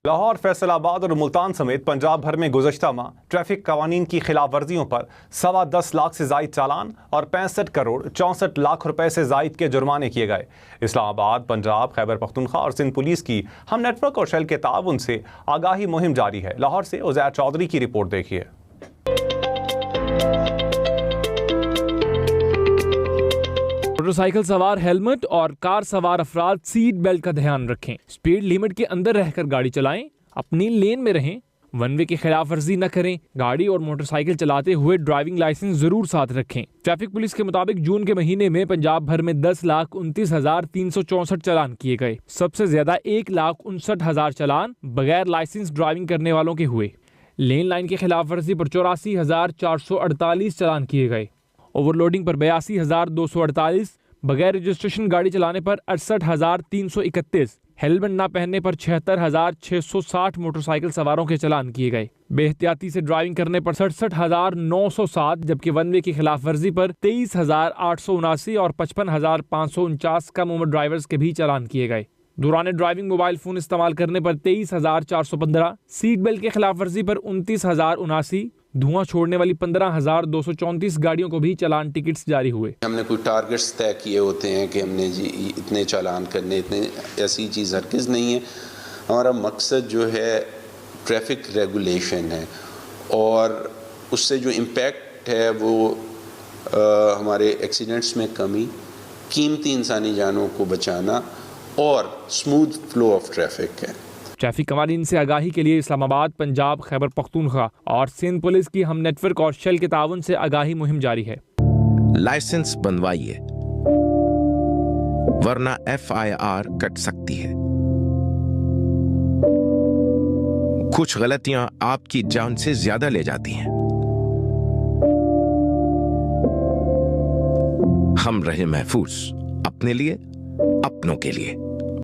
लाहौर, फैसलाबाद और मुल्तान समेत पंजाब भर में गुज़श्ता माह ट्रैफिक कवानीन की खिलाफ वर्जियों पर 10.25 लाख से जायद चालान और 65 करोड़ 64 लाख रुपए से जायद के जुर्माने किए गए। इस्लामाबाद, पंजाब, खैबर पख्तूनख्वा और सिंध पुलिस की हम नेटवर्क और शेल के ताउन से आगाही मुहिम जारी है। लाहौर से उज़ैर चौधरी की रिपोर्ट देखिए। मोटरसाइकिल सवार हेलमेट और कार सवार अफराद सीट बेल्ट का ध्यान रखें। स्पीड लिमिट के अंदर रहकर गाड़ी चलाएं। अपनी लेन में रहें। वन वे की खिलाफ वर्जी न करें। गाड़ी और मोटरसाइकिल चलाते हुए ड्राइविंग लाइसेंस जरूर साथ रखें। ट्रैफिक पुलिस के मुताबिक जून के महीने में पंजाब भर में 10,29,364 चालान किए गए। सबसे ज्यादा 1,59,000 चालान बगैर लाइसेंस ड्राइविंग करने वालों के हुए। लेन लाइन की खिलाफ वर्जी पर 84,448 चालान किए गए। ओवरलोडिंग पर 82,248, बगैर रजिस्ट्रेशन गाड़ी चलाने पर 68,331, हेलमेट न पहनने पर 76,660 मोटरसाइकिल सवारों के चालान किए गए। बेहतियाती से ड्राइविंग करने पर 67,907, जबकि वन वे की खिलाफ वर्जी पर 23,879 और 55,549 कम उम्र ड्राइवर्स के भी चालान किए गए। दौरान ड्राइविंग मोबाइल फोन इस्तेमाल करने पर 23,415, सीट बेल्ट के खिलाफ वर्जी पर 29,079, धुआं छोड़ने वाली 15,234 गाड़ियों को भी चालान टिकट्स जारी हुए। हमने कोई टारगेट्स तय किए होते हैं कि हमने जी इतने चालान करने, इतने, ऐसी चीज़ हरगिज़ नहीं है। हमारा मकसद जो है ट्रैफिक रेगुलेशन है और उससे जो इम्पैक्ट है वो हमारे एक्सीडेंट्स में कमी, कीमती इंसानी जानों को बचाना और स्मूथ फ्लो ऑफ ट्रैफिक है। ट्रैफिक कवानीन से आगाही के लिए इस्लामाबाद, पंजाब, खैबर पख्तूनख्वा और सिंध पुलिस की हम नेटवर्क और शेल के ताउन से आगाही मुहिम जारी है। लाइसेंस बनवाइए, वरना FIR कट सकती है। कुछ गलतियां आपकी जान से ज्यादा ले जाती हैं। हम रहे महफूज, अपने लिए, अपनों के लिए।